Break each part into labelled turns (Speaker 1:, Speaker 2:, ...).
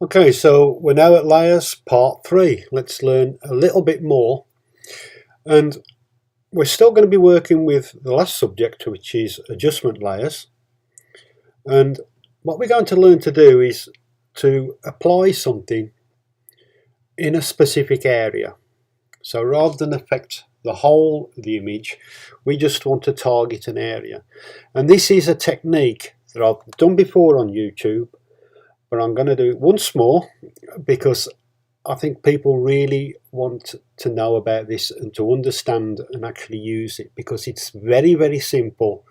Speaker 1: Okay, so we're now at layers part 3. Let's learn a little bit more, and we're still going to be working with the last subject, which is adjustment layers. And what we're going to learn to do is to apply something in a specific area. So rather than affect the whole of the image, we just want to target an area. And this is a technique that I've done before on YouTube, but I'm going to do it once more because I think people really want to know about this and to understand and actually use it, because it's very, very simple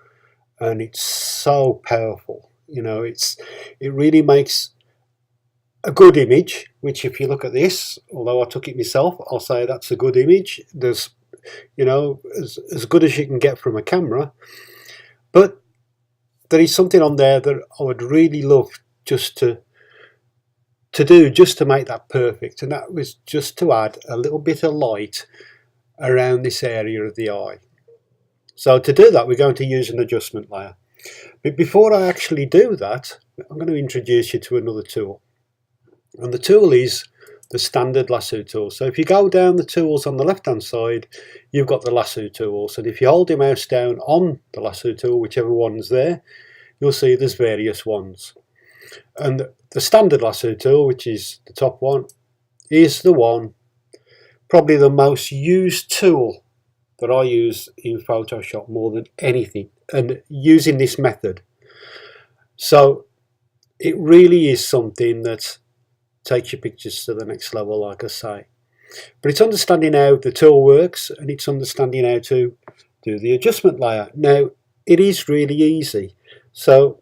Speaker 1: and it's so powerful. You know, it really makes a good image, which if you look at this, although I took it myself, I'll say that's a good image. There's, you know, as good as you can get from a camera, but there is something on there that I would really love just to do, just to make that perfect, and that was just to add a little bit of light around this area of the eye. So to do that, we're going to use an adjustment layer. But before I actually do that, I'm going to introduce you to another tool, and the tool is the standard lasso tool. So if you go down the tools on the left hand side, you've got the lasso tools, and if you hold your mouse down on the lasso tool, whichever one's there, you'll see there's various ones. And the standard lasso tool, which is the top one, is the one, probably the most used tool that I use in Photoshop more than anything, and using this method. So it really is something that takes your pictures to the next level, like I say. But it's understanding how the tool works, and it's understanding how to do the adjustment layer. Now, it is really easy. So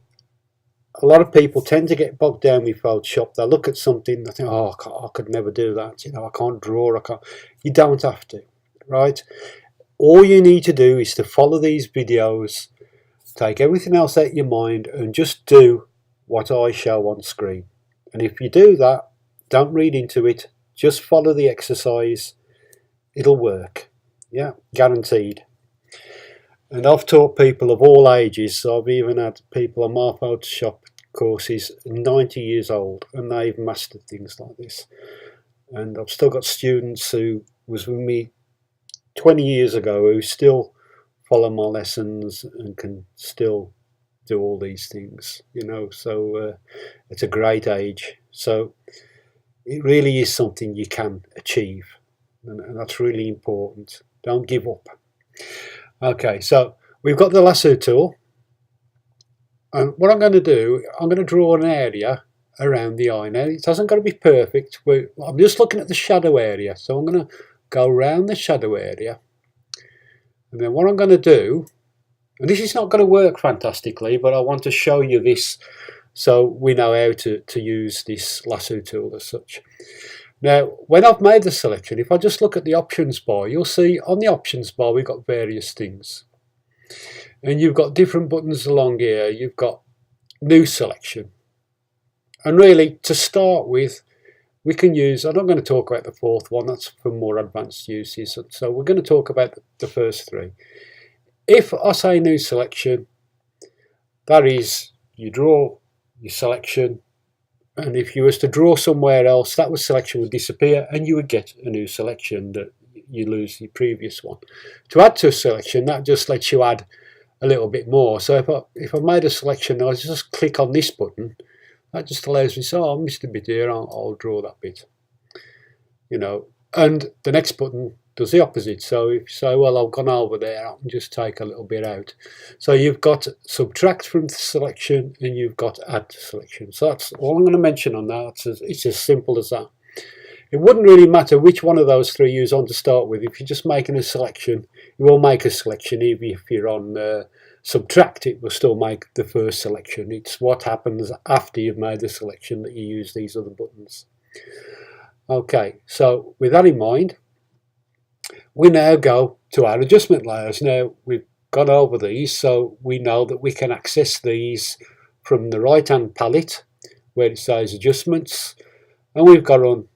Speaker 1: a lot of people tend to get bogged down with Photoshop. They look at something, they think, oh, I could never do that. You know, I can't draw, I can't. You don't have to, right? All you need to do is to follow these videos, take everything else out of your mind, and just do what I show on screen. And if you do that, don't read into it, just follow the exercise. It'll work. Yeah, guaranteed. And I've taught people of all ages, so I've even had people on my Photoshop courses 90 years old, and they've mastered things like this. And I've still got students who was with me 20 years ago who still follow my lessons and can still do all these things, you know. So it's a great age. So it really is something you can achieve, and that's really important. Don't give up. Okay, so we've got the lasso tool, and what I'm going to do, I'm going to draw an area around the eye. Now, it hasn't got to be perfect. I'm just looking at the shadow area, so I'm going to go around the shadow area, and then what I'm going to do, and this is not going to work fantastically, but I want to show you this so we know how to use this lasso tool as such. Now, when I've made the selection, if I just look at the options bar, you'll see on the options bar we've got various things. And you've got different buttons along here. You've got new selection. And really, to start with, we can use, I'm not going to talk about the fourth one, that's for more advanced uses. So we're going to talk about the first three. If I say new selection, that is, you draw your selection, and if you was to draw somewhere else, that selection would disappear and you would get a new selection that you lose the previous one. To add to a selection, that just lets you add a little bit more. So if I made a selection, I just click on this button, that just allows me to say, oh, I missed a bit here, I'll draw that bit. You know, and the next button does the opposite. So if you say, well, I've gone over there, I can just take a little bit out. So you've got subtract from the selection and you've got add to selection. So that's all I'm going to mention on that. It's as simple as that. It wouldn't really matter which one of those three you use on to start with. If you're just making a selection, it will make a selection. Even if you're on subtract, it will still make the first selection. It's what happens after you've made the selection that you use these other buttons. Okay, so with that in mind, we now go to our adjustment layers. Now we've gone over these, so we know that we can access these from the right hand palette where it says adjustments, and we've got on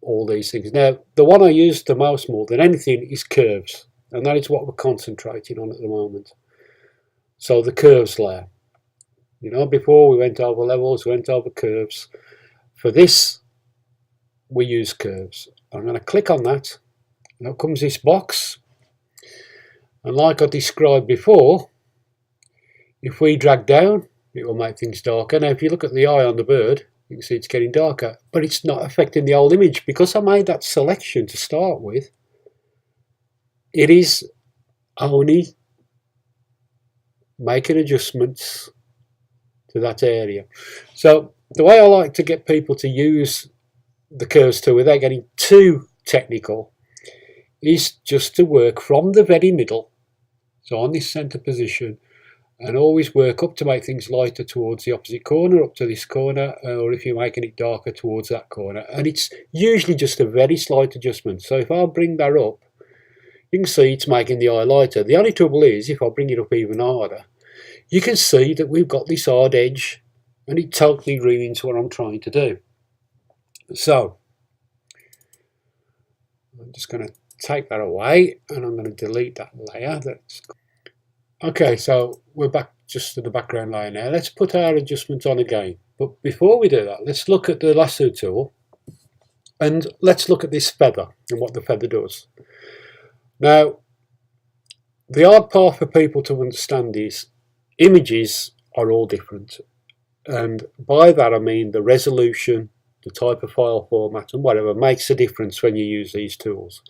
Speaker 1: all these things. Now the one I use the most more than anything is curves, and that is what we're concentrating on at the moment. So the curves layer, you know, before we went over levels, we went over curves. for this we use curves. I'm going to click on that, and up comes this box, and like I described before, if we drag down it will make things darker. Now if you look at the eye on the bird, you can see it's getting darker, but it's not affecting the whole image because I made that selection to start with. It is only making adjustments to that area. So the way I like to get people to use the curves tool without getting too technical is just to work from the very middle, so on this center position, and always work up to make things lighter towards the opposite corner, up to this corner, or if you're making it darker towards that corner. And it's usually just a very slight adjustment. So if I bring that up, you can see it's making the eye lighter. The only trouble is if I bring it up even harder, you can see that we've got this hard edge and it totally ruins what I'm trying to do. So I'm just going to take that away and I'm going to delete that layer. Okay, so we're back just to the background layer now. Let's put our adjustments on again. But before we do that, let's look at the lasso tool and let's look at this feather and what the feather does. Now, the hard part for people to understand is images are all different. And by that I mean the resolution, the type of file format and whatever makes a difference when you use these tools.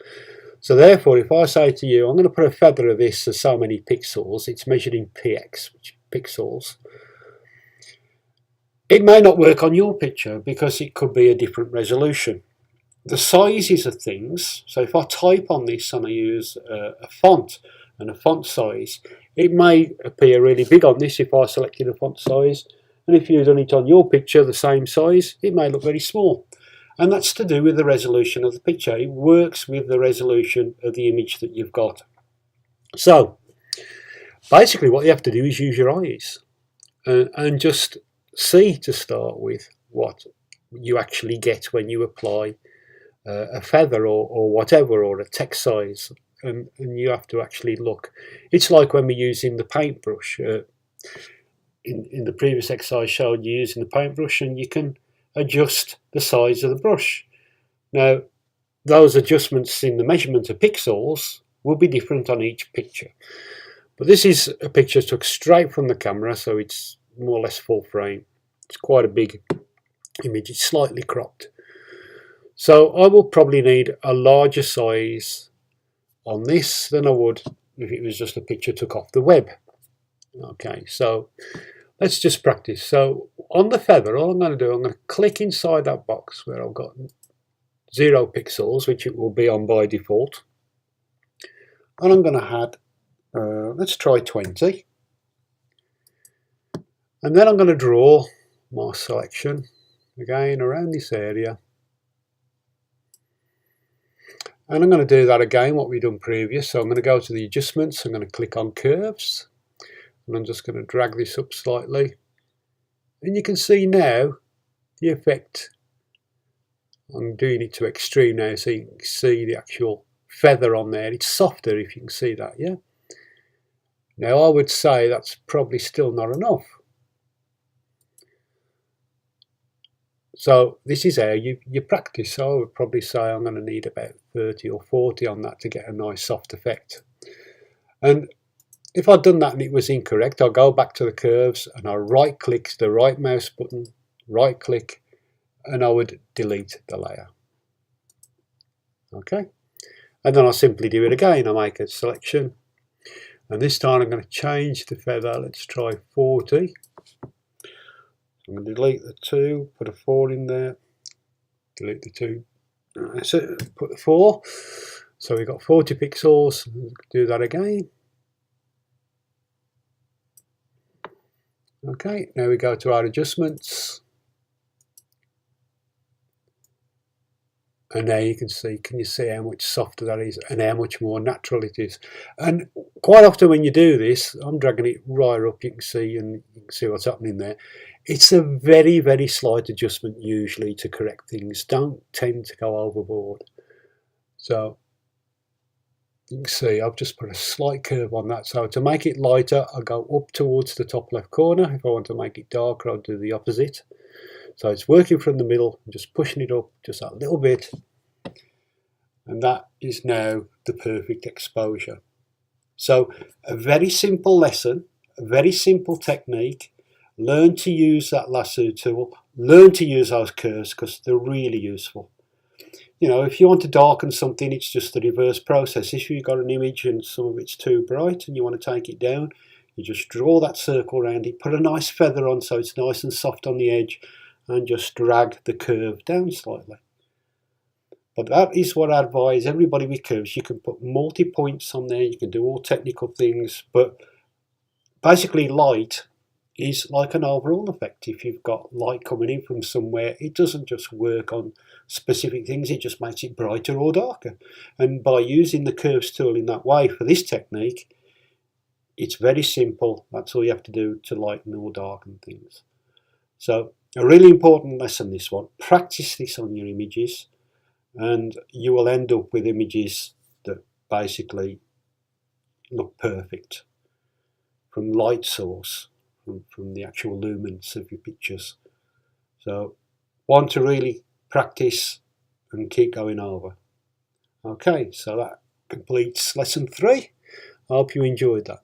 Speaker 1: So therefore, if I say to you, I'm going to put a feather of this as so many pixels, it's measured in px, which pixels. It may not work on your picture because it could be a different resolution. The sizes of things, so if I type on this and I use a font and a font size, it may appear really big on this if I selected a font size, and if you've done it on your picture the same size, it may look very small. And that's to do with the resolution of the picture. It works with the resolution of the image that you've got. So basically what you have to do is use your eyes and just see to start with what you actually get when you apply a feather or whatever, or a text size, and you have to actually look. It's like when we're using the paintbrush. In the previous exercise I showed you using the paintbrush, and you can adjust the size of the brush. Now those adjustments in the measurement of pixels will be different on each picture, but this is a picture took straight from the camera, so it's more or less full frame. It's quite a big image, it's slightly cropped, so I will probably need a larger size on this than I would if it was just a picture took off the web. Okay, so let's just practice. So on the feather, all I'm going to do, I'm going to click inside that box where I've got 0 pixels, which it will be on by default. And I'm going to add, let's try 20. And then I'm going to draw my selection again around this area. And I'm going to do that again, what we've done previous. So I'm going to go to the adjustments, I'm going to click on curves. And I'm just going to drag this up slightly, and you can see now the effect. I'm doing it to extreme now so you can see the actual feather on there. It's softer if you can see that, yeah? Now I would say that's probably still not enough. So this is how you practice. So I would probably say I'm going to need about 30 or 40 on that to get a nice soft effect. And if I'd done that and it was incorrect, I'll go back to the curves and I'll right click the right mouse button, right click, and I would delete the layer. Okay, and then I'll simply do it again. I make a selection, and this time I'm going to change the feather. Let's try 40. I'm going to delete the 2, put a 4 in there, delete the 2, so put the 4. So we've got 40 pixels. Do that again. Okay, now we go to our adjustments, and now you can see, how much softer that is and how much more natural it is. And quite often when you do this, I'm dragging it right up, you can see, and you can see what's happening there. It's a very, very slight adjustment usually to correct things. Don't tend to go overboard. So you can see I've just put a slight curve on that. So to make it lighter, I'll go up towards the top left corner. If I want to make it darker, I'll do the opposite. So it's working from the middle, just pushing it up just that little bit, and that is now the perfect exposure. So a very simple lesson, a very simple technique. Learn to use that lasso tool, learn to use those curves because they're really useful. You know, if you want to darken something, it's just the reverse process. If you've got an image and some of it's too bright and you want to take it down, you just draw that circle around it, put a nice feather on so it's nice and soft on the edge, and just drag the curve down slightly. But that is what I advise everybody with curves. You can put multi-points on there, you can do all technical things, but basically light is like an overall effect. If you've got light coming in from somewhere, it doesn't just work on specific things, it just makes it brighter or darker. And by using the curves tool in that way for this technique, it's very simple. That's all you have to do to lighten or darken things. So a really important lesson, this one. Practice this on your images and you will end up with images that basically look perfect from light source, from the actual lumens of your pictures. So one to really practice and keep going over. Okay, so that completes lesson 3. I hope you enjoyed that.